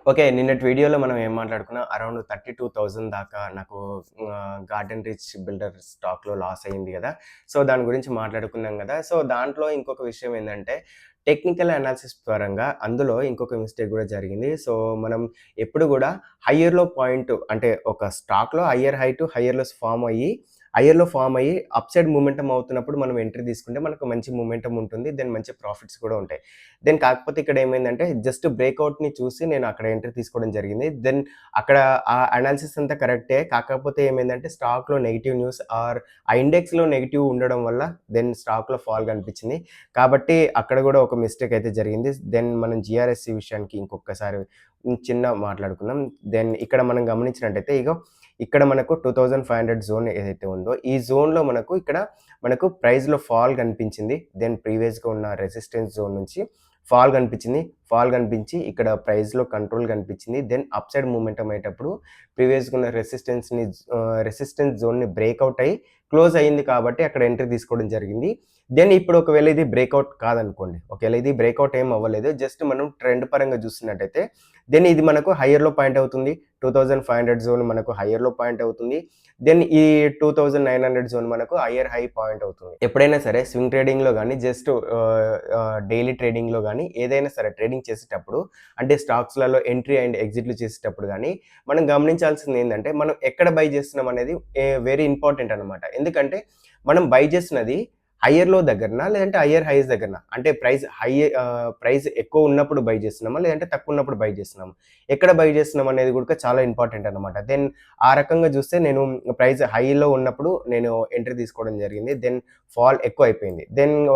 Okay. నిన్నటి వీడియోలో మనం ఏం మాట్లాడుకున్నాం అరౌండ్ 32,000 దాకా నాకు గార్డెన్ రిచ్ బిల్డర్ స్టాక్‌లో లాస్ అయింది గదా! సో, దాని గురించి మాట్లాడుకున్నాం గదా! సో, దాంట్లో ఇంకొక విషయం ఏందంటే టెక్నికల్ అనాలిసిస్ పరంగా అందులో ఇంకొక మిస్టేక్ గూడా జరిగింది. సో, మనం ఎప్పుడు గూడా హైయర్‌లో పాయింట్ అంటే ఒక స్టాక్‌లో higher high to higher lows form అయ్యి అప్ సైడ్ మొమెంటమ్ అవుతున్నప్పుడు మనం ఎంట్రీ తీసుకుంటే మనకు మంచి మొమెంటమ్ ఉంటుంది. దెన్ మంచి ప్రాఫిట్స్ కూడా ఉంటాయి. కాకపోతే ఇక్కడ ఏమైందంటే జస్ట్ బ్రేక్‌ఔట్‌ని చూసి నేను అక్కడ ఎంట్రీ తీసుకోవడం జరిగింది. అక్కడ ఆ అనాలిసిస్ అంతా కరెక్టే. కాకపోతే ఏమైందంటే స్టాక్‌లో నెగెటివ్ న్యూస్ ఆ ఇండెక్స్‌లో నెగెటివ్ ఉండడం వల్ల స్టాక్‌లో ఫాల్ కనిపించింది. కాబట్టి అక్కడ కూడా ఒక మిస్టేక్ అయితే జరిగింది. మనం జీఆర్ఎస్‌సి విషయానికి ఇంకొకసారి చిన్న మాట్లాడుకుందాం. ఇక్కడ మనం గమనించినట్టయితే ఇక్కడ మనకు 2500 జోన్ ఏదైతే ఉందో, ఈ జోన్‌లో మనకు ప్రైస్‌లో ఫాల్ కనిపించింది. ప్రీవియస్‌గా ఉన్న రెసిస్టెన్స్ జోన్ నుంచి ఫాల్ కనిపించి ఇక్కడ ప్రైస్‌లో కంట్రోల్ కనిపించింది. అప్ సైడ్ మూవ్‌మెంటమ్ అయ్యేటప్పుడు ప్రీవియస్‌గా ఉన్న రెసిస్టెన్స్ జోన్‌ని బ్రేక్‌ఔట్ అయ్యి క్లోజ్ అయింది కాబట్టి అక్కడ ఎంట్రీ తీసుకోవడం జరిగింది. ఇప్పుడు ఒకవేళ ఇది బ్రేక్‌ఔట్ కాదనుకోండి. ఒకవేళ ఇది బ్రేక్‌ఔట్ ఏమి అవ్వలేదు. జస్ట్ మనం ట్రెండ్ పరంగా చూస్తున్నట్టయితే ఇది మనకు హైయర్‌లో పాయింట్ అవుతుంది. 2500 జోన్ మనకు హైయర్‌లో పాయింట్ అవుతుంది. ఈ 2900 జోన్ మనకు హైయర్ హై పాయింట్ అవుతుంది. ఎప్పుడైనా సరే స్వింగ్ ట్రేడింగ్‌లో గాని జస్ట్ డైలీ ట్రేడింగ్‌లో గాని ఏదైనా సరే ట్రేడింగ్ చేసేటప్పుడు అంటే స్టాక్స్‌లలో ఎంట్రీ అండ్ ఎగ్జిట్‌లు చేసేటప్పుడు గాని మనం గమనించాల్సింది ఏందంటే మనం ఎక్కడ బై చేస్తున్నాం అనేది వెరీ ఇంపార్టెంట్ అన్నమాట. ఎందుకంటే మనం బై చేస్తున్నది హైయర్ లో దగ్గరనా? లేదంటే హైయర్ హైస్ దగ్గరనా? అంటే ప్రైస్ ఎక్కువ ఉన్నప్పుడు బై చేస్తున్నామా? లేదంటే తక్కువ ఉన్నప్పుడు బై చేస్తున్నామా? ఎక్కడ బై చేస్తున్నాం అనేది కూడా చాలా ఇంపార్టెంట్ అన్నమాట. ఆ రకంగా చూస్తే నేను ప్రైస్ హైలో ఉన్నప్పుడు నేను ఎంట్రీ తీసుకోవడం జరిగింది. ఫాల్ ఎక్కువైపోయింది.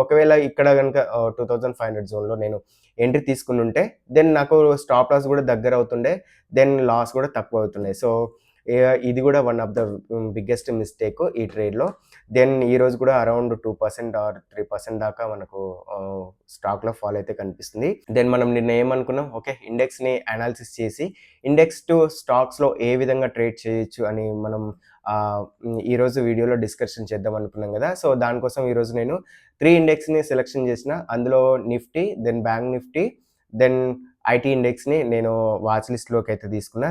ఒకవేళ ఇక్కడ గనుక 2500 జోన్‌లో నేను ఎంట్రీ తీసుకునుంటే నాకు స్టాప్ లాస్ కూడా దగ్గర అవుతుండే. లాస్ కూడా తక్కువ అవుతుండే. సో, ఇది కూడా one of the biggest mistake ఈ ట్రేడ్‌లో. ఈరోజు కూడా అరౌండ్ 2% ఆర్ 3% దాకా మనకు స్టాక్‌లో ఫాల్ అయితే కనిపిస్తుంది. మనం నిన్న ఏమనుకున్నాం, ఓకే. ఇండెక్స్‌ని అనాలిసిస్ చేసి ఇండెక్స్ టు స్టాక్స్‌లో ఏ విధంగా ట్రేడ్ చేయొచ్చు అని మనం ఈరోజు వీడియోలో డిస్కషన్ చేద్దాం అనుకున్నాం గదా! సో, దానికోసం ఈరోజు నేను 3 ఇండెక్స్‌ని సెలక్షన్ చేసిన. అందులో Nifty, bank Nifty, then IT ఇండెక్స్‌ని నేను వాచ్ లిస్ట్‌లోకి అయితే తీసుకున్నా.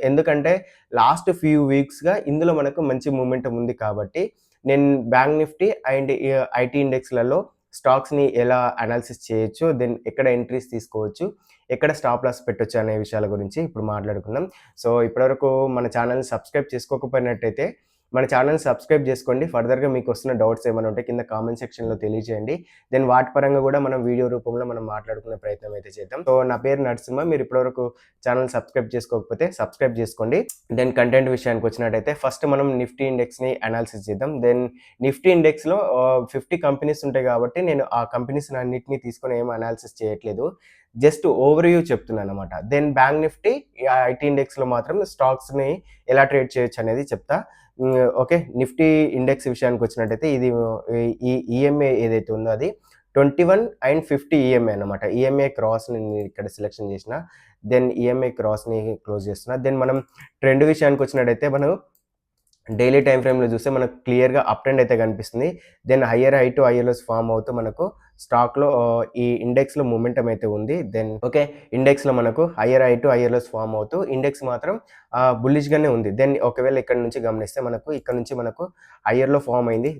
ఎందుకంటే లాస్ట్ ఫ్యూ వీక్స్‌గా ఇందులో మనకు మంచి మొమెంటమ్ ఉంది కాబట్టి నేను బ్యాంక్ నిఫ్టీ అండ్ ఐటీ ఇండెక్స్‌లలో స్టాక్స్‌ని ఎలా అనాలిసిస్ చేయొచ్చు, ఎక్కడ ఎంట్రీస్ తీసుకోవచ్చు, ఎక్కడ స్టాప్ లాస్ పెట్టొచ్చు అనే విషయాల గురించి ఇప్పుడు మాట్లాడుకుందాం. సో, ఇప్పటివరకు మన ఛానెల్‌ని సబ్స్క్రైబ్ చేసుకోకపోయినట్టయితే మన ఛానెల్‌ని సబ్స్క్రైబ్ చేసుకోండి. ఫర్దర్‌గా మీకొస్తున్న డౌట్స్ ఏమైనా ఉంటే కింద కామెంట్ సెక్షన్‌లో తెలియజేయండి. వాటి పరంగా కూడా మనం వీడియో రూపంలో మనం మాట్లాడుకునే ప్రయత్నం అయితే చేద్దాం. సో, నా పేరు నరసింహ. మీరు ఇప్పటివరకు ఛానెల్ సబ్స్క్రైబ్ చేసుకోకపోతే సబ్స్క్రైబ్ చేసుకోండి. కంటెంట్ విషయానికి వచ్చినట్టయితే ఫస్ట్ మనం నిఫ్టీ ఇండెక్స్‌ని అనాలిసిస్ చేద్దాం. నిఫ్టీ ఇండెక్స్‌లో 50 కంపెనీస్ ఉంటాయి కాబట్టి నేను ఆ కంపెనీస్ అన్నిటిని తీసుకొని ఏమి అనాలిసిస్ చేయట్లేదు. జస్ట్ ఓవర్‌వ్యూ చెప్తున్నానన్నమాట. బ్యాంక్ నిఫ్టీ, ఐటీ ఇండెక్స్‌లో మాత్రం స్టాక్స్‌ని ఎలా ట్రేడ్ చేయొచ్చు అనేది చెప్తా. ఓకే. నిఫ్టీ ఇండెక్స్ విషయానికొచ్చినట్టయితే ఇది ఈ ఈఎంఏ ఏదైతే ఉందో అది 21 అండ్ 50 ఈఎంఏ అన్నమాట. ఈఎంఏ క్రాస్‌ని నేను ఇక్కడ సెలక్షన్ చేసిన. ఈఎంఐ క్రాస్‌ని క్లోజ్ చేస్తున్నా. మనం ట్రెండ్ విషయానికొచ్చినట్టయితే మనం డైలీ టైమ్ ఫ్రేమ్‌లో చూస్తే మనకు క్లియర్‌గా అప్ ట్రెండ్ అయితే కనిపిస్తుంది. Higher high to higher lows form అవుతూ మనకు స్టాక్‌లో ఈ ఇండెక్స్‌లో మొమెంటమ్ అయితే ఉంది. ఓకే. ఇండెక్స్‌లో మనకు higher high to higher lows form అవుతూ ఇండెక్స్ మాత్రం బుల్లిష్‌గానే ఉంది. ఒకవేళ ఇక్కడ నుంచి గమనిస్తే ఇక్కడ నుంచి మనకు హైయర్‌లో ఫార్మ్ అయింది.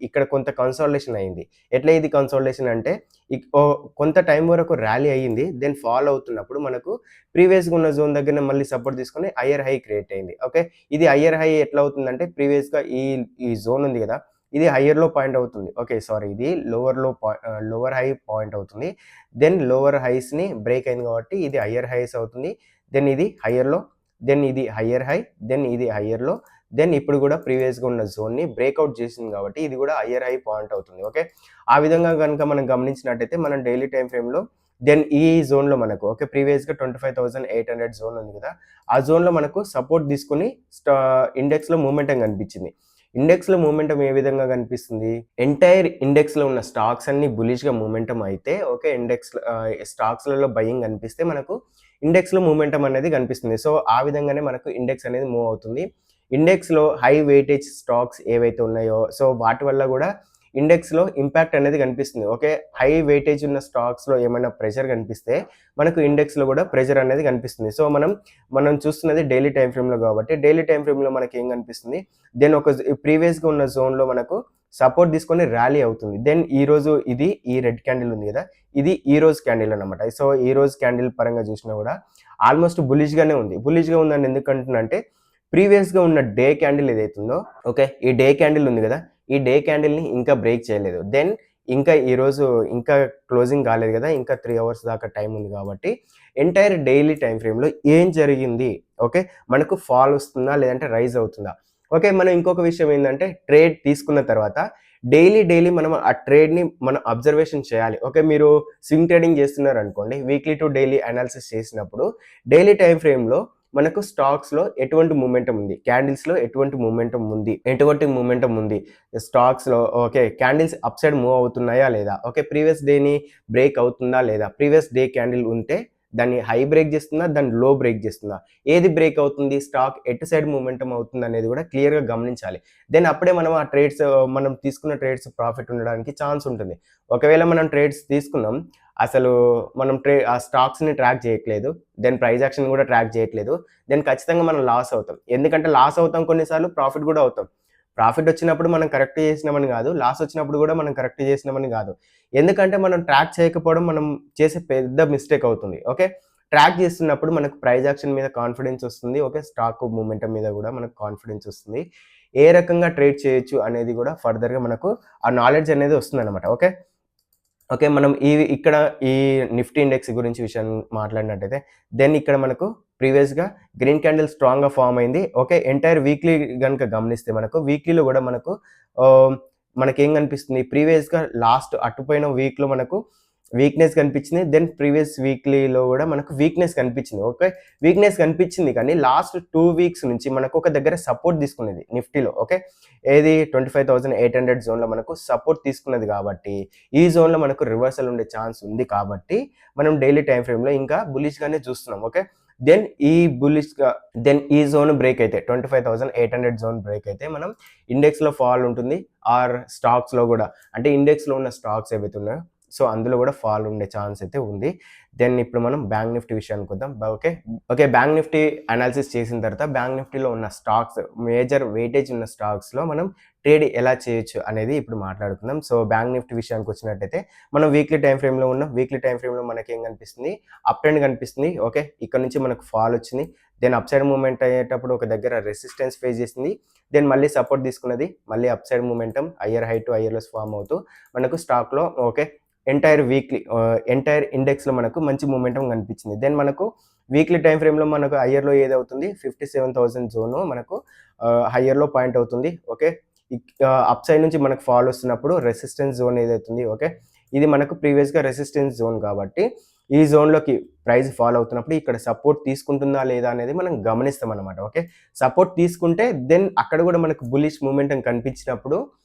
ఇక్కడ కొంత కన్సాలిడేషన్ అయింది. ఎట్లా ఇది కన్సాలిడేషన్ అంటే కొంత టైం వరకు ర్యాలీ అయ్యింది. ఫాల్ అవుతున్నప్పుడు మనకు ప్రీవియస్‌గా ఉన్న జోన్ దగ్గరనే మళ్ళీ సపోర్ట్ తీసుకొని హైయర్ హై క్రియేట్ అయింది. ఓకే. ఇది హైయర్ హై ఎట్లా అవుతుందంటే ప్రీవియస్‌గా ఈ జోన్ ఉంది గదా! ఇది హైయర్‌లో పాయింట్ అవుతుంది. ఓకే. సారీ, ఇది లోవర్ హై పాయింట్ అవుతుంది. లోవర్ హైస్‌ని బ్రేక్ అయింది కాబట్టి ఇది హైయర్ హైస్ అవుతుంది. ఇది హైయర్‌లో, ఇది హైయర్ హై, ఇది హైయర్‌లో, ఇప్పుడు కూడా ప్రీవియస్‌గా ఉన్న జోన్‌ని బ్రేక్‌ఔట్ చేసింది కాబట్టి ఇది కూడా హైయర్ హై పాయింట్ అవుతుంది. ఓకే. ఆ విధంగా గనుక మనం గమనించినట్టయితే మనం డైలీ టైమ్ ఫ్రేమ్‌లో ఈ జోన్‌లో మనకు ఓకే. ప్రీవియస్‌గా 25,800 జోన్ ఉంది కదా! ఆ జోన్‌లో మనకు సపోర్ట్ తీసుకొని ఇండెక్స్‌లో మూవ్‌మెంటం కనిపించింది. ఇండెక్స్‌లో మూవ్‌మెంటం ఏ విధంగా కనిపిస్తుంది? ఎంటైర్ ఇండెక్స్‌లో ఉన్న స్టాక్స్ అన్నీ బులిష్‌గా మూవ్‌మెంటం అయితే ఓకే. స్టాక్స్‌లలో బయింగ్ కనిపిస్తే మనకు ఇండెక్స్‌లో మూవ్‌మెంటం అనేది కనిపిస్తుంది. సో, ఆ విధంగానే మనకు ఇండెక్స్ అనేది మూవ్ అవుతుంది. ఇండెక్స్‌లో హై వెయిటేజ్ స్టాక్స్ ఏవైతే ఉన్నాయో సో, వాటి వల్ల కూడా ఇండెక్స్‌లో ఇంపాక్ట్ అనేది కనిపిస్తుంది. ఓకే. హై వెయిటేజ్ ఉన్న స్టాక్స్‌లో ఏమైనా ప్రెషర్ కనిపిస్తే మనకు ఇండెక్స్‌లో కూడా ప్రెషర్ అనేది కనిపిస్తుంది. సో, మనం చూస్తున్నది డైలీ టైమ్ ఫ్రేమ్‌లో కాబట్టి డైలీ టైమ్ ఫ్రేమ్‌లో మనకేం కనిపిస్తుంది, దెన్ ఒక ప్రీవియస్‌గా ఉన్న జోన్‌లో మనకు సపోర్ట్ తీసుకొని ర్యాలీ అవుతుంది. దెన్ ఈరోజు ఇది ఈ రెడ్ క్యాండిల్ ఉంది కదా! ఇది ఈరోజు క్యాండిల్ అన్నమాట. సో, ఈరోజు క్యాండిల్ పరంగా చూసినా కూడా ఆల్మోస్ట్ బుల్లిష్‌గానే ఉంది. బుల్లిష్‌గా ఉందని ఎందుకంటున్నా అంటే ప్రీవియస్‌గా ఉన్న డే క్యాండిల్ ఏదైతుందో ఓకే. ఈ డే క్యాండిల్ ఉంది కదా! ఈ డే క్యాండిల్‌ని ఇంకా బ్రేక్ చేయలేదు. దెన్ ఇంకా ఈరోజు ఇంకా క్లోజింగ్ కాలేదు కదా! ఇంకా 3 అవర్స్ దాకా టైమ్ ఉంది కాబట్టి ఎంటైర్ డైలీ టైమ్ ఫ్రేమ్‌లో ఏం జరిగింది? ఓకే. మనకు ఫాల్ వస్తుందా? లేదంటే రైజ్ అవుతుందా? ఓకే. మనం ఇంకొక విషయం ఏందంటే ట్రేడ్ తీసుకున్న తర్వాత డైలీ మనం ఆ ట్రేడ్‌ని మనం అబ్జర్వేషన్ చేయాలి. ఓకే. మీరు స్వింగ్ ట్రేడింగ్ చేస్తున్నారనుకోండి. వీక్లీ టు డైలీ అనాలిసిస్ చేసినప్పుడు డైలీ టైమ్ ఫ్రేమ్‌లో మనకు స్టాక్స్‌లో ఎటువంటి మొమెంటమ్ ఉంది? క్యాండిల్స్‌లో ఎటువంటి మొమెంటమ్ ఉంది? ఎటువంటి మొమెంటమ్ ఉంది? స్టాక్స్‌లో okay. Candles up side move అవుతున్నాయా లేదా? ఓకే. ప్రీవియస్ డేని బ్రేక్ అవుతుందా లేదా? ప్రీవియస్ డే క్యాండిల్ ఉంటే దాన్ని హై బ్రేక్ చేస్తుందా? దాన్ని లో బ్రేక్ చేస్తుందా? ఏది బ్రేక్ అవుతుంది? స్టాక్ ఎటు సైడ్ మొమెంటమ్ అవుతుందనేది కూడా క్లియర్‌గా గమనించాలి. దెన్ అప్పుడే మనం ఆ ట్రేడ్స్ మనం తీసుకున్న ట్రేడ్స్ ప్రాఫిట్ ఉండడానికి ఛాన్స్ ఉంటుంది. ఒకవేళ మనం ట్రేడ్స్ తీసుకున్నాం. అసలు మనం ఆ స్టాక్స్‌ని ట్రాక్ చేయట్లేదు. దెన్ ప్రైస్ యాక్షన్ కూడా ట్రాక్ చేయట్లేదు. దెన్ ఖచ్చితంగా మనం లాస్ అవుతాం. ఎందుకంటే లాస్ అవుతాం కొన్నిసార్లు ప్రాఫిట్ కూడా అవుతాం. ప్రాఫిట్ వచ్చినప్పుడు మనం కరెక్ట్ చేసినామని కాదు. లాస్ వచ్చినప్పుడు కూడా మనం కరెక్ట్ చేసినామని కాదు. ఎందుకంటే మనం ట్రాక్ చేయకపోవడం మనం చేసే పెద్ద మిస్టేక్ అవుతుంది. ఓకే. ట్రాక్ చేస్తున్నప్పుడు మనకు ప్రైస్ యాక్షన్ మీద కాన్ఫిడెన్స్ వస్తుంది. ఓకే. స్టాక్ మొమెంటమ్ మీద కూడా మనకు కాన్ఫిడెన్స్ వస్తుంది. ఏ రకంగా ట్రేడ్ చేయొచ్చు అనేది కూడా ఫర్దర్‌గా మనకు ఆ నాలెడ్జ్ అనేది వస్తుందన్నమాట. ఓకే. ఓకే. మనం ఇక్కడ ఈ నిఫ్టీ ఇండెక్స్ గురించి విషయం మాట్లాడినట్టయితే, దెన్ ఇక్కడ మనకు ప్రీవియస్‌గా గ్రీన్ క్యాండిల్ స్ట్రాంగ్‌గా ఫార్మ్ అయింది. ఓకే. ఎంటైర్ వీక్లీ గనుక గమనిస్తే మనకు వీక్లీలో గూడా మనకు ఆహ్, మనకేం కనిపిస్తుంది ప్రీవియస్‌గా లాస్ట్ అటుపోయిన వీక్‌లో మనకు వీక్‌నెస్ కనిపించింది. దెన్ ప్రీవియస్ వీక్లీలో గూడా మనకు వీక్‌నెస్ కనిపించింది. ఓకే. వీక్‌నెస్ కనిపించింది కానీ లాస్ట్ 2 వీక్స్ నుంచి మనకు ఒక దగ్గర సపోర్ట్ తీసుకున్నది నిఫ్టీలో. ఓకే. ఏది 25,800 జోన్‌లో మనకు సపోర్ట్ తీసుకున్నది కాబట్టి ఈ జోన్‌లో మనకు రివర్సల్ ఉండే ఛాన్స్ ఉంది కాబట్టి, మనం డైలీ టైమ్ ఫ్రేమ్‌లో ఇంకా బుల్లిష్‌గానే చూస్తున్నాం. ఓకే. దెన్ ఈ బుల్లిష్‌గా దెన్ ఈ జోన్ బ్రేక్ అయితే 25,800 జోన్ బ్రేక్ అయితే మనం ఇండెక్స్‌లో ఫాల్ ఉంటుంది. ఆర్ స్టాక్స్‌లో గూడా అంటే ఇండెక్స్‌లో ఉన్న స్టాక్స్ ఏవైతే ఉన్నాయో సో, అందులో గూడా ఫాల్ ఉండే ఛాన్స్ అయితే ఉంది. దెన్ ఇప్పుడు మనం బ్యాంక్ నిఫ్టీ విషయానికొద్దాం. Okay. Okay. Bank Nifty analysis చేసిన తర్వాత బ్యాంక్ నిఫ్టీలో ఉన్న స్టాక్స్ మేజర్ వెయిటేజ్ ఉన్న స్టాక్స్‌లో మనం ట్రేడ్ ఎలా చేయొచ్చు అనేది ఇప్పుడు మాట్లాడుకుందాం. సో, బ్యాంక్ నిఫ్టీ విషయానికొచ్చినట్టయితే మనం వీక్లీ టైమ్ ఫ్రేమ్‌లో ఉన్నాం. వీక్లీ టైమ్ ఫ్రేమ్‌లో మనకేం కనిపిస్తుంది? అప్ ట్రెండ్ కనిపిస్తుంది. ఓకే. ఇక్కడ నుంచి మనకు ఫాల్ వచ్చింది. దెన్ అప్ సైడ్ మూవ్‌మెంట్ అయ్యేటప్పుడు ఒక దగ్గర రెసిస్టెన్స్ ఫేస్ చేసింది. దెన్ మళ్ళీ సపోర్ట్ తీసుకున్నది. మళ్ళీ upside momentum higher high to higher lows form అవుతూ మనకు స్టాక్‌లో ఓకే. ఎంటైర్ ఇండెక్స్‌లో మనకు మంచి మొమెంటమ్ కనిపించింది. దెన్ మనకు వీక్లీ టైమ్ ఫ్రేమ్‌లో మనకు హైయర్‌లో ఏదవుతుంది 57,000 జోను మనకు హైయర్‌లో పాయింట్ అవుతుంది. ఓకే. అప్ సైడ్ నుంచి మనకు ఫాల్ వస్తున్నప్పుడు రెసిస్టెన్స్ జోన్ ఏదైతుంది ఓకే. ఇది మనకు ప్రీవియస్‌గా రెసిస్టెన్స్ జోన్ కాబట్టి ఈ జోన్‌లోకి ప్రైస్ ఫాల్ అవుతున్నప్పుడు ఇక్కడ సపోర్ట్ తీసుకుంటుందా లేదా అనేది మనం గమనిస్తామన్నమాట. ఓకే. సపోర్ట్ తీసుకుంటే దెన్ అక్కడ కూడా మనకు బుల్లిష్ మొమెంటమ్ కనిపించినప్పుడు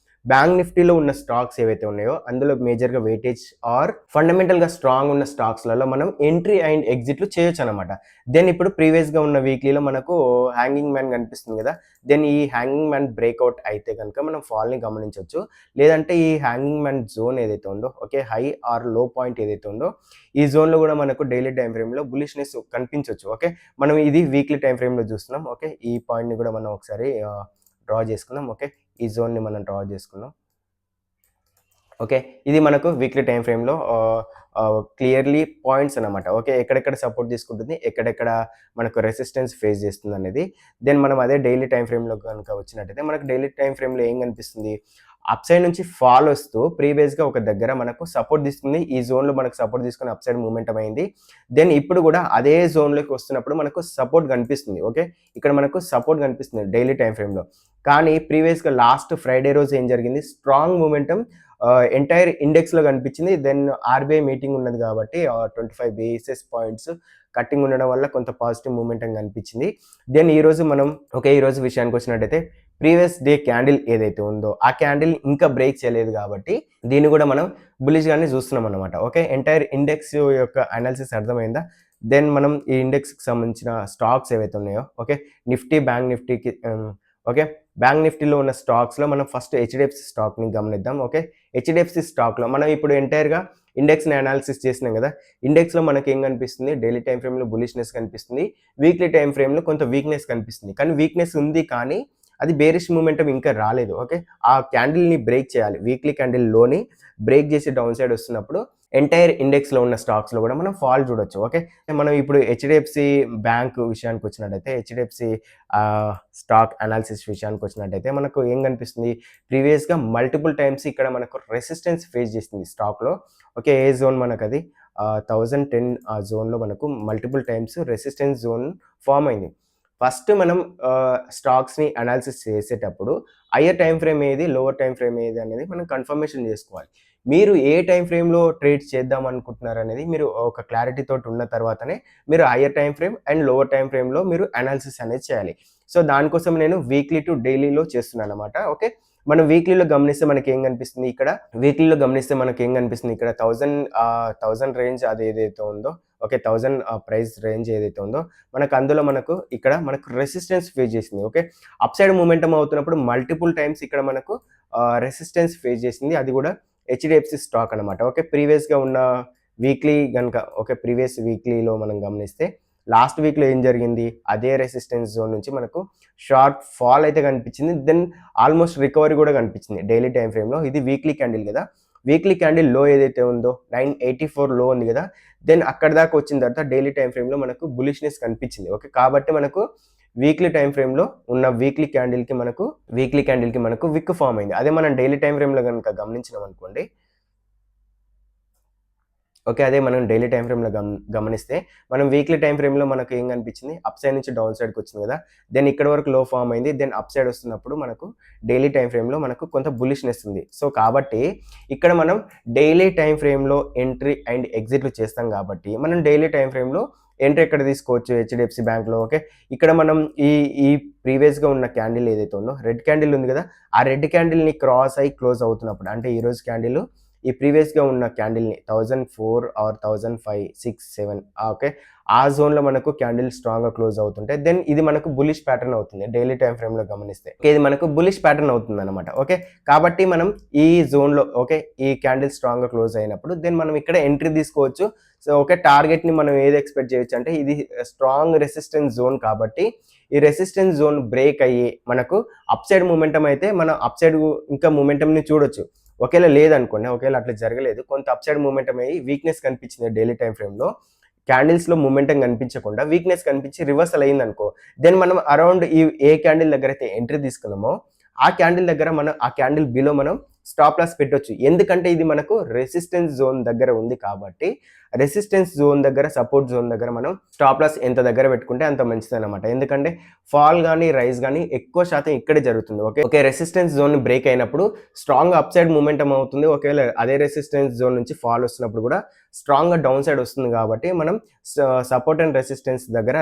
బ్యాంక్ నిఫ్టీలో ఉన్న స్టాక్స్ ఏవైతే ఉన్నాయో అందులో మేజర్‌గా వెయిటేజ్ ఆర్ ఫండమెంటల్‌గా స్ట్రాంగ్ ఉన్న స్టాక్స్‌లలో మనం ఎంట్రీ అండ్ ఎగ్జిట్‌లు చేయొచ్చనమాట. దెన్ ఇప్పుడు ప్రీవియస్‌గా ఉన్న వీక్లీలో మనకు హ్యాంగింగ్ మ్యాన్ కనిపిస్తుంది కదా! దెన్ ఈ హ్యాంగింగ్ మ్యాన్ బ్రేక్‌ఔట్ అయితే గనుక మనం ఫాల్‌ని గమనించొచ్చు. లేదంటే ఈ హ్యాంగింగ్ మ్యాన్ జోన్ ఏదైతే ఉందో ఓకే. హై ఆర్ లో పాయింట్ ఏదైతే ఉందో ఈ జోన్‌లో కూడా మనకు డైలీ టైమ్ ఫ్రేమ్‌లో బుల్లిష్‌నెస్ కనిపించొచ్చు. ఓకే. మనం ఇది వీక్లీ టైమ్ ఫ్రేమ్‌లో చూస్తున్నాం. ఓకే. ఈ పాయింట్‌ని కూడా మనం ఒకసారి డ్రా చేసుకుందాం. ఓకే. ఈ జోన్‌ని మనం డ్రా చేసుకుందాం. ఓకే. ఇది మనకు వీక్లీ టైమ్ ఫ్రేమ్‌లో క్లియర్‌లీ పాయింట్స్ అన్నమాట. ఓకే. ఎక్కడెక్కడ సపోర్ట్ తీసుకుంటుంది, ఎక్కడెక్కడ మనకు రెసిస్టెన్స్ ఫేస్ చేస్తుందనేది. దెన్ మనం అదే డైలీ టైమ్ ఫ్రేమ్‌లో గనుక వచ్చినట్టయితే మనకు డైలీ టైమ్ ఫ్రేమ్‌లో ఏం కనిపిస్తుంది? అప్ సైడ్ నుంచి ఫాల్ వస్తూ ప్రీవియస్‌గా ఒక దగ్గర మనకు సపోర్ట్ తీసుకుంది. ఈ జోన్‌లో మనకు సపోర్ట్ తీసుకొని అప్ సైడ్ మూవ్‌మెంటమ్ అయింది. దెన్ ఇప్పుడు కూడా అదే జోన్‌లోకి వస్తున్నప్పుడు మనకు సపోర్ట్ కనిపిస్తుంది. ఓకే. ఇక్కడ మనకు సపోర్ట్ కనిపిస్తుంది డైలీ టైమ్ ఫ్రేమ్‌లో. కానీ ప్రీవియస్‌గా లాస్ట్ ఫ్రైడే రోజు ఏం జరిగింది? స్ట్రాంగ్ మొమెంటమ్ ఎంటైర్ ఇండెక్స్‌లో కనిపించింది. దెన్ ఆర్‌బీఐ మీటింగ్ ఉన్నది కాబట్టి 25 బేసిస్ పాయింట్స్ కట్టింగ్ ఉండడం వల్ల కొంత పాజిటివ్ మొమెంటమ్ కనిపించింది. దెన్ ఈరోజు విషయానికొచ్చినట్టయితే ప్రీవియస్ డే క్యాండిల్ ఏదైతే ఉందో ఆ క్యాండిల్ ఇంకా బ్రేక్ చేయలేదు కాబట్టి దీన్ని కూడా మనం బుల్లిష్‌గానే చూస్తున్నామన్నమాట. ఓకే. ఎంటైర్ ఇండెక్స్ యొక్క అనాలిసిస్ అర్థమైందా? దెన్ మనం ఈ ఇండెక్స్‌కి సంబంధించిన స్టాక్స్ ఏవైతే ఉన్నాయో ఓకే. నిఫ్టీ, బ్యాంక్ నిఫ్టీకి ఓకే. బ్యాంక్ నిఫ్టీలో ఉన్న స్టాక్స్‌లో మనం ఫస్ట్ హెచ్‌డిఎఫ్‌సి స్టాక్‌ని గమనిద్దాం. ఓకే. హెచ్‌డిఎఫ్‌సి స్టాక్‌లో మనం ఇప్పుడు ఎంటైర్‌గా ఇండెక్స్‌ని అనాలిసిస్ చేసినాం కదా! ఇండెక్స్‌లో మనకేం కనిపిస్తుంది? డైలీ టైమ్ ఫ్రేమ్‌లో బులిష్‌నెస్ కనిపిస్తుంది. వీక్లీ టైమ్ ఫ్రేమ్‌లో కొంత వీక్‌నెస్ కనిపిస్తుంది. కానీ వీక్‌నెస్ ఉంది కానీ అది బేరిష్ మొమెంటం ఇంకా రాలేదు. ఓకే. ఆ క్యాండిల్‌ని బ్రేక్ చేయాలి. వీక్లీ క్యాండిల్ లోని బ్రేక్ చేసి డౌన్ సైడ్ వస్తున్నప్పుడు ఎంటైర్ ఇండెక్స్‌లో ఉన్న స్టాక్స్‌లో కూడా మనం ఫాల్ చూడొచ్చు. ఓకే. మనం ఇప్పుడు హెచ్‌డిఎఫ్‌సి బ్యాంక్ విషయానికొచ్చినట్టయితే హెచ్‌డిఎఫ్‌సి స్టాక్ అనాలిసిస్ విషయానికొచ్చినట్టయితే మనకు ఏం కనిపిస్తుంది? ప్రీవియస్‌గా మల్టిపుల్ టైమ్స్ ఇక్కడ మనకు రెసిస్టెన్స్ ఫేస్ చేసింది స్టాక్‌లో. ఓకే. ఏ జోన్ మనకది 1010 ఆ జోన్‌లో మనకు multiple times resistance zone form అయింది. ఫస్ట్ మనం స్టాక్స్‌ని అనాలిసిస్ చేసేటప్పుడు హైయర్ టైమ్ ఫ్రేమ్ ఏది? లోవర్ టైమ్ ఫ్రేమ్ ఏది? అనేది మనం కన్ఫర్మేషన్ చేసుకోవాలి. మీరు ఏ టైమ్ ఫ్రేమ్‌లో ట్రేడ్స్ చేద్దాం అనుకుంటున్నారనేది మీరు ఒక క్లారిటీ తోటి ఉన్న తర్వాతనే మీరు hire time frame and lower time ఫ్రేమ్‌లో మీరు అనాలిసిస్ అనేది చేయాలి. సో, దానికోసం నేను వీక్లీ టు డైలీలో చేస్తున్నానన్నమాట. ఓకే. మనం వీక్లీలో గమనిస్తే మనకేం కనిపిస్తుంది ఇక్కడ? వీక్లీలో గమనిస్తే మనకేం కనిపిస్తుంది ఇక్కడ 1000 రేంజ్ అది ఏదైతే ఉందో, ఓకే. 1000 ప్రైస్ రేంజ్ ఏదైతే ఉందో, అందులో ఇక్కడ మనకు రెసిస్టెన్స్ ఫేస్ చేసింది. ఓకే. అప్ సైడ్ మొమెంటమ్ అవుతున్నప్పుడు మల్టిపుల్ టైమ్స్ ఇక్కడ మనకు రెసిస్టెన్స్ ఫేస్ చేసింది. అది కూడా హెచ్‌డిఎఫ్‌సి స్టాక్ అనమాట. ఓకే. ప్రీవియస్‌గా ఉన్న వీక్లీ గనుక ఓకే. ప్రీవియస్ వీక్లీలో మనం గమనిస్తే లాస్ట్ వీక్‌లో ఏం జరిగింది? అదే రెసిస్టెన్స్ జోన్ నుంచి మనకు షార్ట్ ఫాల్ అయితే కనిపించింది. దెన్ ఆల్మోస్ట్ రికవరీ కూడా కనిపించింది డైలీ టైమ్ ఫ్రేమ్‌లో. ఇది వీక్లీ క్యాండిల్ కదా! వీక్లీ క్యాండిల్ లో ఏదైతే ఉందో 984 లో ఉంది కదా! దెన్ అక్కడి దాకా వచ్చిన తర్వాత డైలీ టైమ్ ఫ్రేమ్‌లో మనకు బులిష్‌నెస్ కనిపించింది. ఓకే. కాబట్టి మనకు వీక్లీ టైమ్ ఫ్రేమ్‌లో ఉన్న వీక్లీ క్యాండిల్‌కి మనకు విక్ ఫార్మ్ అయింది. అదే మనం డైలీ టైమ్ ఫ్రేమ్‌లో గనుక గమనించినామనుకోండి, ఓకే. అదే మనం డైలీ టైమ్ ఫ్రేమ్‌లో గమనిస్తే మనం వీక్లీ టైమ్ ఫ్రేమ్‌లో మనకు ఏం కనిపించింది? అప్ సైడ్ నుంచి డౌన్ సైడ్‌కొచ్చింది కదా! దెన్ ఇక్కడి వరకు లో ఫార్మ్ అయింది. దెన్ అప్ సైడ్ వస్తున్నప్పుడు మనకు డైలీ టైమ్ ఫ్రేమ్‌లో మనకు కొంత బులిష్‌నెస్ ఉంది. సో, కాబట్టి ఇక్కడ మనం డైలీ టైమ్ ఫ్రేమ్‌లో ఎంట్రీ అండ్ ఎగ్జిట్‌లు చేస్తాం కాబట్టి మనం డైలీ టైమ్ ఫ్రేమ్‌లో ఎంట్రీ ఎక్కడ తీసుకోవచ్చు? హెచ్‌డిఎఫ్‌సి బ్యాంక్‌లో. ఓకే. ఇక్కడ మనం ఈ ఈ ప్రీవియస్‌గా ఉన్న క్యాండిల్ ఏదైతే ఉందో రెడ్ క్యాండిల్ ఉంది కదా! ఆ రెడ్ క్యాండిల్‌ని క్రాస్ అయ్యి క్లోజ్ అవుతున్నప్పుడు అంటే ఈరోజు క్యాండిల్ ఈ ప్రీవియస్‌గా ఉన్న క్యాండిల్‌ని 1004 ఆర్ 1005, 6, 7 ఓకే. ఆ జోన్‌లో మనకు క్యాండిల్ స్ట్రాంగ్‌గా క్లోజ్ అవుతుంటే దెన్ ఇది మనకు బులిష్ ప్యాటర్న్ అవుతుంది. డైలీ టైమ్ ఫ్రేమ్‌లో గమనిస్తే. ఓకే. ఇది మనకు బులిష్ ప్యాటర్న్ అవుతుందన్నమాట. ఓకే. కాబట్టి మనం ఈ జోన్‌లో ఓకే. ఈ క్యాండిల్ స్ట్రాంగ్‌గా క్లోజ్ అయినప్పుడు దెన్ మనం ఇక్కడ ఎంట్రీ తీసుకోవచ్చు. So, okay. టార్గెట్‌ని మనం ఏది ఎక్స్‌పెక్ట్ చేయొచ్చు అంటే ఇది స్ట్రాంగ్ రెసిస్టెన్స్ జోన్ కాబట్టి ఈ రెసిస్టెన్స్ జోన్ బ్రేక్ అయ్యి మనకు అప్ సైడ్ మొమెంటమ్ అయితే మనం అప్ సైడ్ ఇంకా మొమెంటమ్‌ని చూడొచ్చు. ఒకేళ లేదనుకోండి, ఒకేళ అట్లా జరగలేదు. కొంత అప్ సైడ్ మూవ్‌మెంటమ్ అయ్యి వీక్‌నెస్ కనిపించింది డైలీ టైమ్ ఫ్రేమ్‌లో. క్యాండిల్స్‌లో మూవ్‌మెంటమ్ కనిపించకుండా వీక్‌నెస్ కనిపించి రివర్సల్ అయిందనుకో, దెన్ మనం అరౌండ్ ఏ క్యాండిల్ దగ్గరైతే ఎంట్రీ తీసుకున్నామో, ఆ క్యాండిల్ దగ్గర మనం ఆ క్యాండిల్ బిలో మనం స్టాప్ లాస్ పెట్టొచ్చు. ఎందుకంటే ఇది మనకు రెసిస్టెన్స్ జోన్ దగ్గర ఉంది కాబట్టి, రెసిస్టెన్స్ జోన్ దగ్గర, సపోర్ట్ జోన్ దగ్గర మనం స్టాప్ లాస్ ఎంత దగ్గర పెట్టుకుంటే అంత మంచిదన్నమాట. ఎందుకంటే ఫాల్ గాని, రైజ్ గాని ఎక్కువ శాతం ఇక్కడే జరుగుతుంది. Okay. Okay. Resistance zone break అయినప్పుడు స్ట్రాంగ్ అప్ సైడ్ మూవ్‌మెంటమ్ అవుతుంది. ఒకవేళ అదే రెసిస్టెన్స్ జోన్ నుంచి ఫాల్ వస్తున్నప్పుడు కూడా స్ట్రాంగ్‌గా డౌన్ సైడ్ వస్తుంది కాబట్టి మనం సపోర్ట్ అండ్ రెసిస్టెన్స్ దగ్గర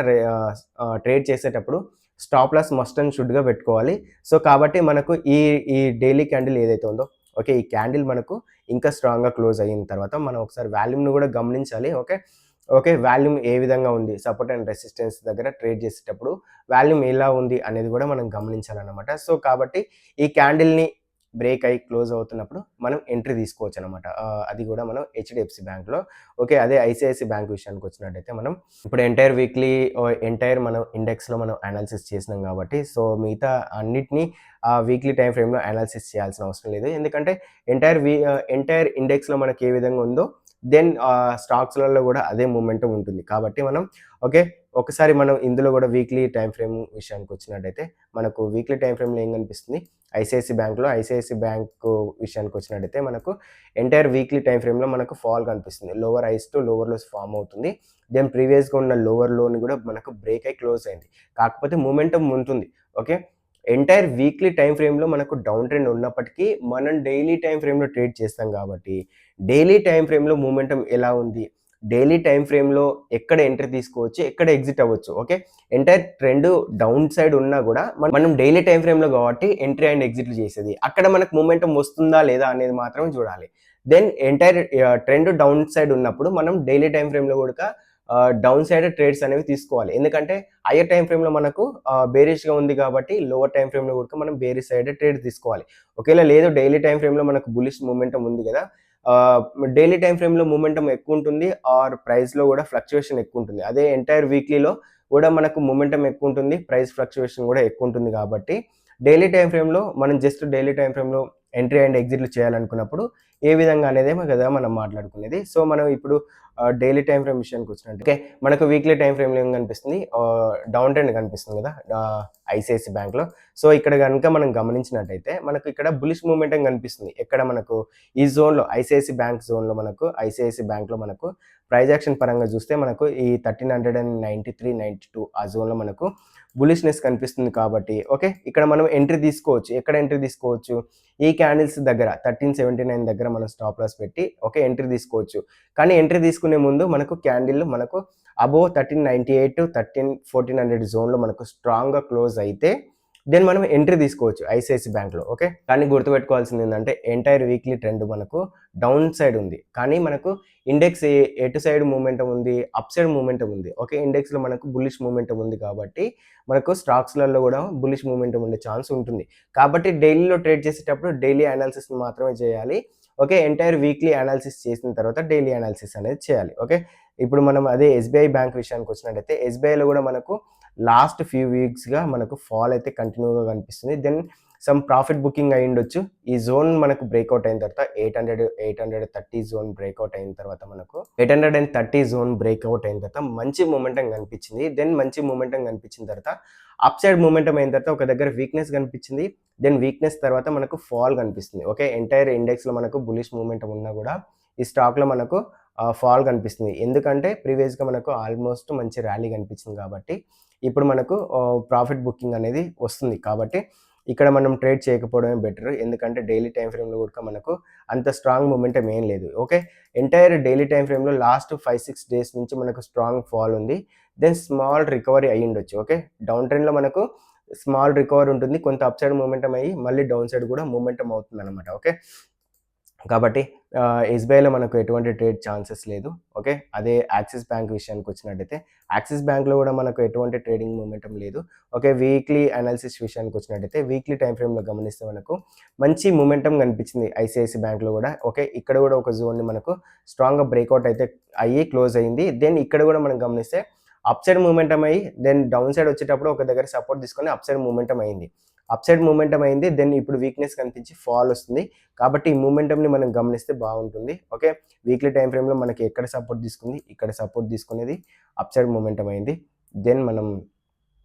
ట్రేడ్ చేసేటప్పుడు స్టాప్ లాస్ మస్ట్ అండ్ షుడ్‌గా పెట్టుకోవాలి. సో, కాబట్టి మనకు ఈ ఈ డైలీ క్యాండిల్ ఏదైతే ఉందో, ఓకే. ఈ క్యాండిల్ మనకు ఇంకా స్ట్రాంగ్‌గా క్లోజ్ అయిన తర్వాత మనం ఒకసారి వాల్యూమ్‌ని కూడా గమనించాలి. ఓకే. ఓకే. వాల్యూమ్ ఏ విధంగా ఉంది? సపోర్ట్ అండ్ రెసిస్టెన్స్ దగ్గర ట్రేడ్ చేసేటప్పుడు వాల్యూమ్ ఎలా ఉంది అనేది కూడా మనం గమనించాలన్నమాట. సో, కాబట్టి ఈ క్యాండిల్‌ని బ్రేక్ అయ్యి క్లోజ్ అవుతున్నప్పుడు మనం ఎంట్రీ తీసుకోవచ్చనమాట. అది కూడా మనం హెచ్‌డిఎఫ్‌సి బ్యాంక్‌లో. ఓకే. అదే ఐసీఐసీ బ్యాంక్ విషయానికొచ్చినట్టయితే మనం ఇప్పుడు ఎంటైర్ వీక్లీ ఎంటైర్ మనం ఇండెక్స్‌లో మనం అనాలిసిస్ చేసినాం కాబట్టి, సో, మిగతా అన్నిటిని వీక్లీ టైమ్ ఫ్రేమ్‌లో అనాలిసిస్ చేయాల్సిన అవసరం లేదు. ఎందుకంటే ఎంటైర్ ఇండెక్స్‌లో మనకి ఏ విధంగా ఉందో దెన్ స్టాక్స్‌లలో కూడా అదే మొమెంటమ్ ఉంటుంది. కాబట్టి మనం ఓకే. ఒకసారి మనం ఇందులో కూడా వీక్లీ టైమ్ ఫ్రేమ్ విషయానికొచ్చినట్టయితే మనకు వీక్లీ టైమ్ ఫ్రేమ్‌లో ఏం కనిపిస్తుంది? ఐసీఐసీ బ్యాంకు విషయానికొచ్చినట్టయితే మనకు ఎంటైర్ వీక్లీ టైమ్ ఫ్రేమ్‌లో మనకు ఫాల్ కనిపిస్తుంది. Lower highs to lower lows form అవుతుంది. దెన్ ప్రీవియస్‌గా ఉన్న లోవర్ లోని కూడా మనకు బ్రేక్ అయ్యి క్లోజ్ అయింది. కాకపోతే మొమెంటమ్ ఉంటుంది. ఓకే. ఎంటైర్ వీక్లీ టైమ్ ఫ్రేమ్‌లో మనకు డౌన్ ట్రెండ్ ఉన్నప్పటికీ మనం డైలీ టైమ్ ఫ్రేమ్‌లో ట్రేడ్ చేస్తాం కాబట్టి డైలీ టైమ్ ఫ్రేమ్‌లో మొమెంటమ్ ఎలా ఉంది? డైలీ టైమ్ ఫ్రేమ్‌లో ఎక్కడ ఎంట్రీ తీసుకోవచ్చు? ఎక్కడ ఎగ్జిట్ అవ్వచ్చు? Okay. Entire trend down side ఉన్నా గూడా మనం డైలీ టైమ్ ఫ్రేమ్‌లో కాబట్టి ఎంట్రీ అండ్ ఎగ్జిట్‌లు చేసేది. అక్కడ మనకు మొమెంటమ్ వస్తుందా? లేదా? అనేది మాత్రం చూడాలి. Then entire trend downside ఉన్నప్పుడు మనం డైలీ టైమ్ ఫ్రేమ్‌లో గూడక డౌన్ సైడ్ ట్రేడ్స్ అనేవి తీసుకోవాలి. ఎందుకంటే హైయర్ టైమ్ ఫ్రేమ్‌లో మనకు బేరిష్‌గా ఉంది కాబట్టి లోవర్ టైమ్ ఫ్రేమ్‌లో కూడా మనం బేరిష్ సైడ్ ట్రేడ్ తీసుకోవాలి. ఒకవేళ లేదు డైలీ టైమ్ ఫ్రేమ్‌లో మనకు బులిష్ మొమెంటమ్ ఉంది కదా! ఆహ్, డైలీ టైమ్ ఫ్రేమ్‌లో మొమెంటమ్ ఎక్కువుంటుంది ఆర్ ప్రైస్‌లో కూడా ఫ్లక్చుయేషన్ ఎక్కువుంటుంది. అదే ఎంటైర్ వీక్లీలో కూడా మనకు మొమెంటమ్ ఎక్కువుంటుంది. ప్రైస్ ఫ్లక్చుయేషన్ కూడా ఎక్కువుంటుంది కాబట్టి డైలీ టైమ్ ఫ్రేమ్‌లో మనం జస్ట్ డైలీ టైమ్ ఫ్రేమ్‌లో ఎంట్రీ అండ్ ఎగ్జిట్‌లు చేయాలనుకున్నప్పుడు ఏ విధంగా అనేదే కదా మనం మాట్లాడుకునేది. సో, మనం ఇప్పుడు డైలీ టైమ్ ఫ్రేమ్ విషయానికొచ్చినట్టు ఓకే. మనకు వీక్లీ టైమ్ ఫ్రేమ్‌లో ఏం కనిపిస్తుంది? డౌన్ ట్రెండ్ కనిపిస్తుంది కదా! ఐసీఐసీ బ్యాంక్‌లో. సో, ఇక్కడ గనుక మనం గమనించినట్టయితే మనకు ఇక్కడ బులిష్ మొమెంటం కనిపిస్తుంది. ఎక్కడ మనకు ఈ జోన్‌లో ఐసీఐసీ బ్యాంక్ జోన్‌లో మనకు ఐసీఐసీ బ్యాంక్‌లో మనకు ప్రైస్ యాక్షన్ పరంగా చూస్తే మనకు ఈ 1393, 92 ఆ జోన్‌లో మనకు బులిష్‌నెస్ కనిపిస్తుంది కాబట్టి ఓకే. ఇక్కడ మనం ఎంట్రీ తీసుకోవచ్చు. ఎక్కడ ఎంట్రీ తీసుకోవచ్చు? ఈ క్యాండిల్స్ దగ్గర 1379 దగ్గర మనం స్టాప్ లాస్ పెట్టి ఓకే. ఎంట్రీ తీసుకోవచ్చు. కానీ ఎంట్రీ తీసుకునే ముందు మనకు క్యాండిల్ మనకు అబోవ్ 1398, 1400 జోన్‌లో మనకు స్ట్రాంగ్‌గా క్లోజ్ అయితే దెన్ మనం ఎంట్రీ తీసుకోవచ్చు ఐసీఐసీ బ్యాంక్‌లో ఓకే. కానీ గుర్తుపెట్టుకోవాల్సింది ఏందంటే ఎంటైర్ వీక్లీ ట్రెండ్ మనకు డౌన్ సైడ్ ఉంది. కానీ మనకు ఇండెక్స్ ఎటు సైడ్ మూవ్‌మెంటమ్ ఉంది? అప్ సైడ్ మూవ్‌మెంటమ్ ఉంది. ఓకే. ఇండెక్స్‌లో మనకు బుల్లిష్ మూవ్‌మెంటమ్ ఉంది కాబట్టి మనకు స్టాక్స్‌లలో కూడా బుల్లిష్ మూవ్‌మెంటమ్ ఉండే ఛాన్స్ ఉంటుంది. కాబట్టి డైలీలో ట్రేడ్ చేసేటప్పుడు డైలీ అనాలిసిస్ మాత్రమే చేయాలి. ఓకే. ఎంటైర్ వీక్లీ అనాలిసిస్ చేసిన తర్వాత డైలీ అనాలిసిస్ అనేది చేయాలి. ఓకే. ఇప్పుడు మనం అదే ఎస్‌బీఐ బ్యాంక్ విషయానికొచ్చినట్టయితే ఎస్‌బీఐలో కూడా మనకు లాస్ట్ ఫ్యూ వీక్స్‌గా మనకు ఫాల్ అయితే కంటిన్యూగా కనిపిస్తుంది. దెన్ సమ్ ప్రాఫిట్ బుకింగ్ అయ్యుండొచ్చు. ఈ జోన్ మనకు బ్రేక్‌ఔట్ అయిన తర్వాత 830 జోన్ బ్రేక్‌ఔట్ అయిన తర్వాత మనకు 830 జోన్ బ్రేక్‌ఔట్ అయిన తర్వాత మంచి మొమెంటం కనిపించింది. దెన్ మంచి మొమెంటం కనిపించిన తర్వాత అప్ సైడ్ మొమెంటం అయిన తర్వాత ఒక దగ్గర వీక్‌నెస్ కనిపించింది. దెన్ వీక్‌నెస్ తర్వాత మనకు ఫాల్ కనిపిస్తుంది. ఓకే. ఎంటైర్ ఇండెక్స్‌లో మనకు బులిష్ మొమెంటం ఉన్నా కూడా ఈ స్టాక్‌లో మనకు ఫాల్ కనిపిస్తుంది. ఎందుకంటే ప్రీవియస్‌గా మనకు ఆల్మోస్ట్ మంచి ర్యాలీ కనిపించింది కాబట్టి ఇప్పుడు మనకు ప్రాఫిట్ బుకింగ్ అనేది వస్తుంది. కాబట్టి ఇక్కడ మనం ట్రేడ్ చేయకపోవడమే బెటర్. ఎందుకంటే డైలీ టైమ్ ఫ్రేమ్‌లో కూడా మనకు అంత స్ట్రాంగ్ మొమెంటం ఏం లేదు. ఓకే. ఎంటైర్ డైలీ టైమ్ ఫ్రేమ్‌లో లాస్ట్ 5, 6 డేస్ నుంచి మనకు స్ట్రాంగ్ ఫాల్ ఉంది. దెన్ స్మాల్ రికవరీ అయ్యుండొచ్చు. ఓకే. డౌన్ ట్రెండ్‌లో మనకు స్మాల్ రికవరీ ఉంటుంది. కొంత అప్ సైడ్ మొమెంటం అయ్యి మళ్ళీ డౌన్ సైడ్ కూడా మొమెంటం అవుతుందన్నమాట. ఓకే. కాబట్టి ఎస్‌బీఐలో మనకు ఎటువంటి ట్రేడ్ ఛాన్సెస్ లేదు. ఓకే. అదే యాక్సిస్ బ్యాంక్ విషయానికొచ్చినట్టయితే, యాక్సిస్ బ్యాంక్‌లో కూడా మనకు ఎటువంటి ట్రేడింగ్ మొమెంటం లేదు. ఓకే. వీక్లీ అనాలిసిస్ విషయానికొచ్చినట్టయితే, వీక్లీ టైమ్ ఫ్రేమ్‌లో గమనిస్తే మనకు మంచి మొమెంటం కనిపించింది ఐసీఐసీ బ్యాంక్‌లో కూడా. ఓకే. ఇక్కడ కూడా ఒక జోన్‌ని మనకు స్ట్రాంగ్‌గా బ్రేక్‌ఔట్ అయితే అయ్యి క్లోజ్ అయింది. దెన్ ఇక్కడ కూడా మనం గమనిస్తే అప్ సైడ్ మొమెంటం అయ్యి, దెన్ డౌన్ సైడ్ వచ్చేటప్పుడు ఒక దగ్గర సపోర్ట్ తీసుకొని అప్ సైడ్ మొమెంటం అయింది. అప్ సైడ్ మొమెంటం అయింది. దెన్ ఇప్పుడు వీక్‌నెస్ కనిపించి ఫాల్ వస్తుంది. కాబట్టి ఈ మొమెంటంని మనం గమనిస్తే బాగుంటుంది. ఓకే. వీక్లీ టైమ్ ఫ్రేమ్‌లో మనకి ఎక్కడ సపోర్ట్ తీసుకుంది? ఇక్కడ సపోర్ట్ తీసుకునేది అప్ సైడ్ మొమెంటం అయింది. దెన్ మనం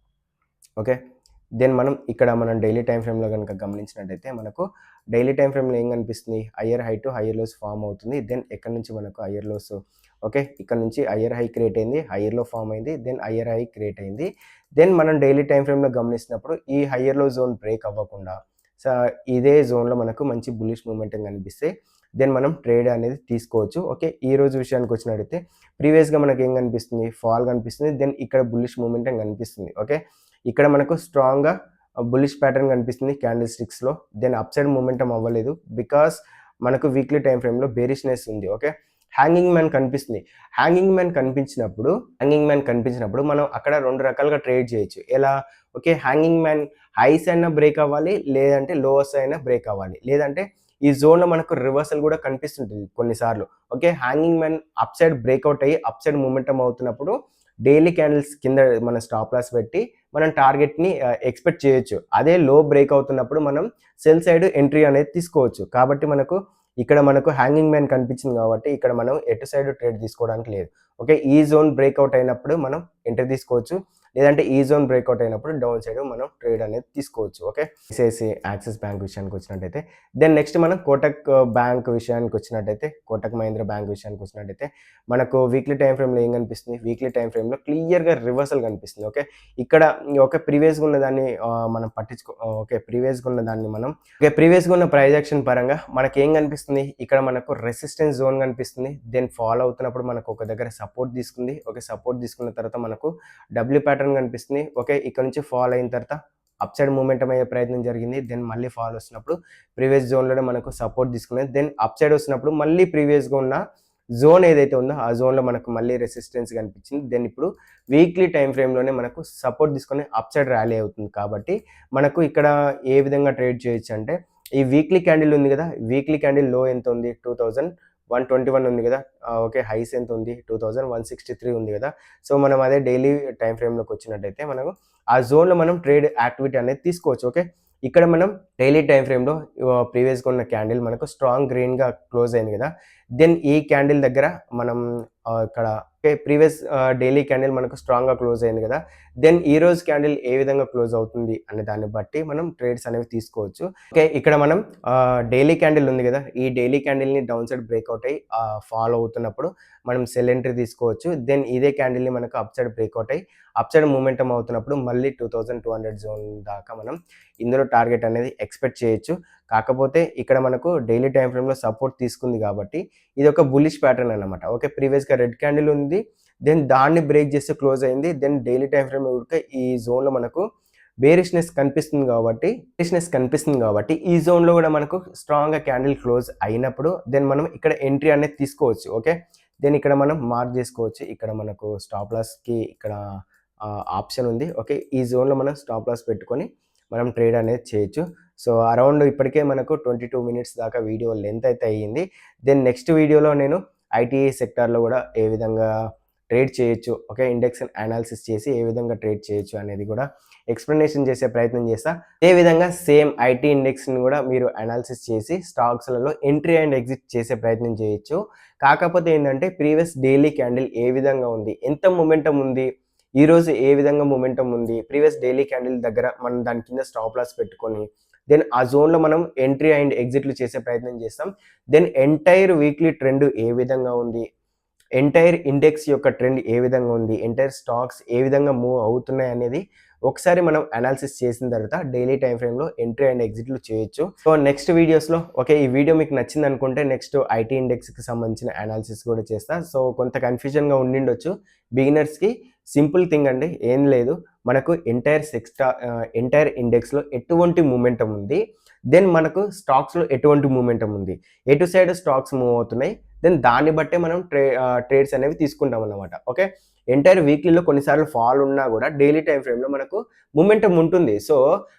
ఓకే. దెన్ మనం ఇక్కడ మనం డైలీ టైమ్ ఫ్రేమ్‌లో గనుక గమనించినట్టయితే మనకు డైలీ టైమ్ ఫ్రేమ్‌లో ఏం కనిపిస్తుంది? Higher high to higher lows form అవుతుంది. దెన్ ఎక్కడి నుంచి మనకు హైయర్ లోస్ ఓకే. ఇక్కడ నుంచి హైయర్ హై క్రియేట్ అయింది. హైయర్ లో ఫార్మ్ అయింది. దెన్ హైయర్ హై క్రియేట్ అయింది. దెన్ మనం డైలీ టైమ్ ఫ్రేమ్‌లో గమనిస్తున్నప్పుడు ఈ హైయర్ లో జోన్ బ్రేక్ అవ్వకుండా స ఇదే జోన్‌లో మనకు మంచి బుల్లిష్ మొమెంటం కనిపిస్తే దెన్ మనం ట్రేడ్ అనేది తీసుకోవచ్చు. ఓకే. ఈ రోజు విషయానికొచ్చినట్టయితే ప్రీవియస్‌గా మనకేం కనిపిస్తుంది? ఫాల్ కనిపిస్తుంది. దెన్ ఇక్కడ బుల్లిష్ మొమెంటం కనిపిస్తుంది. ఓకే. ఇక్కడ మనకు స్ట్రాంగ్‌గా బుల్లిష్ ప్యాటర్న్ కనిపిస్తుంది క్యాండిల్ స్టిక్స్‌లో. దెన్ అప్ సైడ్ మొమెంటం అవ్వలేదు. బికాస్ మనకు వీక్లీ టైమ్ ఫ్రేమ్‌లో బేరిష్‌నెస్ ఉంది. ఓకే. హ్యాంగింగ్ మ్యాన్ కనిపిస్తుంది. హ్యాంగింగ్ మ్యాన్ కనిపించినప్పుడు మనం అక్కడ 2 రకాలుగా ట్రేడ్ చేయొచ్చు. ఎలా? ఓకే. హ్యాంగింగ్ మ్యాన్ హైస్ అయినా బ్రేక్ అవ్వాలి. లేదంటే లోస్ అయినా బ్రేక్ అవ్వాలి. లేదంటే ఈ జోన్‌లో మనకు రివర్సల్ కూడా కనిపిస్తుంటుంది కొన్నిసార్లు. Okay. Hanging man upside breakout అయ్యి అప్ సైడ్ మొమెంటం అవుతున్నప్పుడు డైలీ క్యాండిల్స్ కింద మన స్టాప్ లాస్ పెట్టి మనం టార్గెట్‌ని ఎక్స్‌పెక్ట్ చేయొచ్చు. అదే లో బ్రేక్ అవుతున్నప్పుడు మనం సెల్ సైడ్ ఎంట్రీ అనేది తీసుకోవచ్చు. కాబట్టి మనకు ఇక్కడ మనకు హ్యాంగింగ్ మ్యాన్ కనిపించింది కాబట్టి ఇక్కడ మనం ఎటు సైడ్ ట్రేడ్ తీసుకోవడానికి లేదు. ఓకే. ఈ జోన్ బ్రేక్‌ఔట్ అయినప్పుడు మనం ఎంట్రీ తీసుకోవచ్చు. లేదంటే ఈ జోన్ బ్రేక్‌ఔట్ అయినప్పుడు డౌన్ సైడ్ మనం ట్రేడ్ అనేది తీసుకోవచ్చు. ఓకే. ఐసీఐసీ యాక్సిస్ బ్యాంక్ విషయానికొచ్చినట్టయితే దెన్ నెక్స్ట్ మనం కోటక్ బ్యాంక్ విషయానికొచ్చినట్టయితే కోటక్ మహీంద్రా బ్యాంక్ విషయానికొచ్చినట్టయితే మనకు వీక్లీ టైమ్ ఫ్రేమ్‌లో ఏం కనిపిస్తుంది? వీక్లీ టైమ్ ఫ్రేమ్‌లో క్లియర్‌గా రివర్సల్ కనిపిస్తుంది. ఓకే. ఇక్కడ ఓకే. ప్రీవియస్‌గా ఉన్న దాన్ని మనం ఓకే. ప్రీవియస్‌గా ఉన్న ప్రైస్ యాక్షన్ పరంగా మనకేం కనిపిస్తుంది? ఇక్కడ మనకు రెసిస్టెన్స్ జోన్ కనిపిస్తుంది. దెన్ ఫాల్ అవుతున్నప్పుడు మనకు ఒక దగ్గర సపోర్ట్ తీసుకుంది. ఓకే. సపోర్ట్ తీసుకున్న తర్వాత మనకు డబ్ల్యూ ప్యాటర్న్ కనిపిస్తుంది. ఓకే. ఇక్కడ నుంచి ఫాల్ అయిన తర్వాత అప్ సైడ్ మూవ్‌మెంటం అయ్యే ప్రయత్నం జరిగింది. దెన్ మళ్ళీ ఫాల్ వస్తున్నప్పుడు ప్రీవియస్ జోన్‌లోనే మనకు సపోర్ట్ తీసుకున్నది. దెన్ అప్ సైడ్ వస్తున్నప్పుడు మళ్ళీ ప్రీవియస్‌గా ఉన్న జోన్ ఏదైతే ఉందో ఆ జోన్‌లో మనకు మళ్ళీ రెసిస్టెన్స్ కనిపించింది. దెన్ ఇప్పుడు వీక్లీ టైమ్ ఫ్రేమ్‌లోనే మనకు సపోర్ట్ తీసుకొని అప్ సైడ్ ర్యాలీ అవుతుంది కాబట్టి మనకు ఇక్కడ ఏ విధంగా ట్రేడ్ చేయొచ్చంటే ఈ వీక్లీ క్యాండిల్ ఉంది గదా! వీక్లీ క్యాండిల్ లో ఎంత ఉంది? 2121 ఉంది గదా! ఓకే. హైస్ ఎంత ఉంది? 2163 ఉంది గదా! సో, మనం అదే డైలీ టైమ్ ఫ్రేమ్‌లోకొచ్చినట్టయితే మనకు ఆ జోన్‌లో మనం ట్రేడ్ యాక్టివిటీ అనేది తీసుకోవచ్చు. ఓకే. ఇక్కడ మనం డైలీ టైమ్ ఫ్రేమ్‌లో ప్రీవియస్‌గా ఉన్న క్యాండిల్ మనకు స్ట్రాంగ్ గ్రీన్‌గా క్లోజ్ అయింది గదా! దెన్ ఈ క్యాండిల్ దగ్గర మనం ఇక్కడ ఓకే. ప్రీవియస్ డైలీ క్యాండిల్ మనకు స్ట్రాంగ్‌గా క్లోజ్ అయింది గదా! దెన్ ఈరోజు క్యాండిల్ ఏ విధంగా క్లోజ్ అవుతుంది అనే దాన్ని బట్టి మనం ట్రేడ్స్ అనేవి తీసుకోవచ్చు. ఓకే. ఇక్కడ మనం డైలీ క్యాండిల్ ఉంది గదా! ఈ డైలీ క్యాండిల్‌ని డౌన్ సైడ్ బ్రేక్‌ఔట్ అయ్యి ఫాలో అవుతున్నప్పుడు మనం సెల్ ఎంట్రీ తీసుకోవచ్చు. దెన్ ఇదే క్యాండిల్‌ని మనకు అప్ సైడ్ బ్రేక్‌ఔట్ అయ్యి అప్ సైడ్ మూవ్‌మెంటమ్ అవుతున్నప్పుడు మళ్ళీ 2200 జోన్ దాకా మనం ఇందులో టార్గెట్ అనేది ఎక్స్‌పెక్ట్ చేయొచ్చు. కాకపోతే ఇక్కడ మనకు డైలీ టైమ్ ఫ్రేమ్‌లో సపోర్ట్ తీసుకుంది కాబట్టి ఇది ఒక బుల్లిష్ ప్యాటర్న్ అన్నమాట. ఓకే. ప్రీవియస్‌గా రెడ్ క్యాండిల్ ఉంది. దెన్ దాన్ని బ్రేక్ చేసి క్లోజ్ అయింది. దెన్ డైలీ టైమ్ ఫ్రేమ్‌లో ఉడక ఈ జోన్‌లో మనకు బేరిష్‌నెస్ కనిపిస్తుంది కాబట్టి ఈ జోన్‌లో కూడా మనకు స్ట్రాంగ్‌గా క్యాండిల్ క్లోజ్ అయినప్పుడు దెన్ మనం ఇక్కడ ఎంట్రీ అనేది తీసుకోవచ్చు. ఓకే. దెన్ ఇక్కడ మనం మార్క్ చేసుకోవచ్చు. ఇక్కడ మనకు స్టాప్ లాస్‌కి ఇక్కడ ఆప్షన్ ఉంది. ఓకే. ఈ జోన్‌లో మనం స్టాప్ లాస్ పెట్టుకొని మనం ట్రేడ్ అనేది చేయొచ్చు. సో, అరౌండ్ ఇప్పటికే మనకు 22 మినిట్స్ దాకా వీడియో లెంత్ అయితే అయ్యింది. దెన్ నెక్స్ట్ వీడియోలో నేను ఐటీ సెక్టార్‌లో కూడా ఏ విధంగా ట్రేడ్ చేయొచ్చు. ఓకే. ఇండెక్స్ అనాలిసిస్ చేసి ఏ విధంగా ట్రేడ్ చేయొచ్చు అనేది కూడా ఎక్స్‌ప్లనేషన్ చేసే ప్రయత్నం చేస్తా. అదే విధంగా సేమ్ ఐటీ ఇండెక్స్‌ని కూడా మీరు అనాలిసిస్ చేసి స్టాక్స్‌లలో ఎంట్రీ అండ్ ఎగ్జిట్ చేసే ప్రయత్నం చేయొచ్చు. కాకపోతే ఏందంటే ప్రీవియస్ డైలీ క్యాండిల్ ఏ విధంగా ఉంది? ఎంత మొమెంటమ్ ఉంది? ఈరోజు ఏ విధంగా మొమెంటమ్ ఉంది? ప్రీవియస్ డైలీ క్యాండిల్ దగ్గర మనం దాని కింద స్టాప్ లాస్ పెట్టుకొని దెన్ ఆ జోన్‌లో మనం ఎంట్రీ అండ్ ఎగ్జిట్‌లు చేసే ప్రయత్నం చేస్తాం. దెన్ ఎంటైర్ వీక్లీ ట్రెండ్ ఏ విధంగా ఉంది? ఎంటైర్ ఇండెక్స్ యొక్క ట్రెండ్ ఏ విధంగా ఉంది? ఎంటైర్ స్టాక్స్ ఏ విధంగా మూవ్ అవుతున్నాయి అనేది ఒకసారి మనం అనాలిసిస్ చేసిన తర్వాత డైలీ టైమ్ ఫ్రేమ్‌లో ఎంట్రీ అండ్ ఎగ్జిట్‌లు చేయొచ్చు. సో, నెక్స్ట్ వీడియోస్‌లో ఓకే. ఈ వీడియో మీకు నచ్చిందనుకుంటే నెక్స్ట్ ఐటీ ఇండెక్స్‌కి సంబంధించిన అనాలిసిస్ కూడా చేస్తా. సో, కొంత కన్‌ఫ్యూజన్‌గా ఉండిండొచ్చు. బిగినర్స్‌కి సింపుల్ థింగ్ అండి. ఏం లేదు. మనకు ఎంటైర్ ఇండెక్స్‌లో ఎటువంటి మొమెంటమ్ ఉంది? దెన్ మనకు స్టాక్స్‌లో ఎటువంటి మొమెంటమ్ ఉంది? ఎటు సైడ్ స్టాక్స్ మూవ్ అవుతున్నాయి? దెన్ దాన్ని బట్టే మనం ట్రేడ్స్ అనేవి తీసుకుంటామన్నమాట. ఓకే. ఎంటైర్ వీక్లీలో కొన్నిసార్లు ఫాల్ ఉన్నా కూడా డైలీ టైమ్ ఫ్రేమ్‌లో మనకు మొమెంటమ్ ఉంటుంది. సో,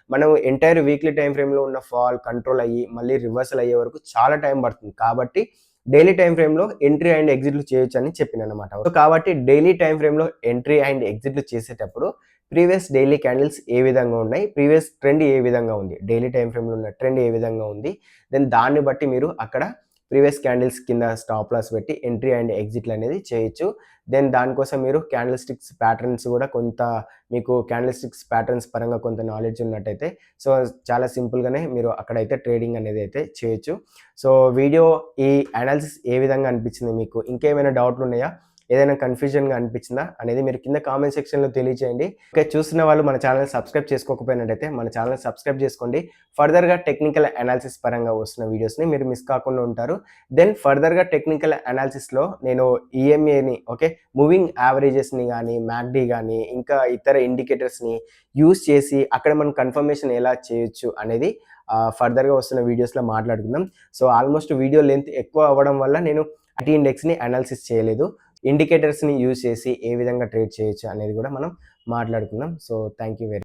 మనం ఎంటైర్ వీక్లీ టైమ్ ఫ్రేమ్‌లో ఉన్న ఫాల్ కంట్రోల్ అయ్యి మళ్ళీ రివర్సల్ అయ్యే వరకు చాలా టైం పడుతుంది. కాబట్టి డైలీ టైమ్ ఫ్రేమ్‌లో ఎంట్రీ అండ్ ఎగ్జిట్‌లు చేయొచ్చని చెప్పిననమాట. సో, కాబట్టి డైలీ టైమ్ ఫ్రేమ్‌లో ఎంట్రీ అండ్ ఎగ్జిట్‌లు చేసేటప్పుడు ప్రీవియస్ డైలీ క్యాండిల్స్ ఏ విధంగా ఉన్నాయి? ప్రీవియస్ ట్రెండ్ ఏ విధంగా ఉంది? డైలీ టైమ్ ఫ్రేమ్‌లో ఉన్న ట్రెండ్ ఏ విధంగా ఉంది? దెన్ దాన్ని బట్టి మీరు అక్కడ ప్రీవియస్ క్యాండిల్స్ కింద స్టాప్ లాస్ పెట్టి ఎంట్రీ అండ్ ఎగ్జిట్‌లు అనేది చేయొచ్చు. దెన్ దానికోసం మీరు క్యాండిల్ స్టిక్స్ ప్యాటర్న్స్ కూడా కొంత మీకు క్యాండిల్ స్టిక్స్ ప్యాటర్న్స్ పరంగా కొంత నాలెడ్జ్ ఉన్నట్టయితే సో, చాలా సింపుల్‌గానే మీరు అక్కడైతే ట్రేడింగ్ అనేది అయితే చేయొచ్చు. సో, వీడియో ఈ అనాలిసిస్ ఏ విధంగా అనిపించింది మీకు? ఇంకేమైనా డౌట్‌లు ఉన్నాయా? ఏదైనా కన్‌ఫ్యూజన్‌గా అనిపించిందా? అనేది మీరు కింద కామెంట్ సెక్షన్‌లో తెలియచేయండి. ఓకే. చూస్తున్న వాళ్ళు మన ఛానెల్‌ని సబ్స్క్రైబ్ చేసుకోకపోయినట్టయితే మన ఛానెల్‌ని సబ్స్క్రైబ్ చేసుకోండి. ఫర్దర్‌గా టెక్నికల్ అనాలిసిస్ పరంగా వస్తున్న వీడియోస్‌ని మీరు మిస్ కాకుండా ఉంటారు. దెన్ ఫర్దర్‌గా టెక్నికల్ అనాలిసిస్‌లో నేను ఈఎంఏని ఓకే. మూవింగ్ యావరేజెస్‌ని గానీ, మ్యాక్‌డీ గానీ, ఇంకా ఇతర ఇండికేటర్స్‌ని యూజ్ చేసి అక్కడ మనం కన్ఫర్మేషన్ ఎలా చేయొచ్చు అనేది ఫర్దర్‌గా వస్తున్న వీడియోస్‌లో మాట్లాడుకుందాం. సో, ఆల్మోస్ట్ వీడియో లెంత్ ఎక్కువ అవ్వడం వల్ల నేను ఐటీ ఇండెక్స్‌ని అనాలిసిస్ చేయలేదు. ఇండికేటర్స్‌ని యూజ్ చేసి ఏ విధంగా ట్రేడ్ చేయొచ్చు అనేది కూడా మనం మాట్లాడుకుందాం. So, thank you very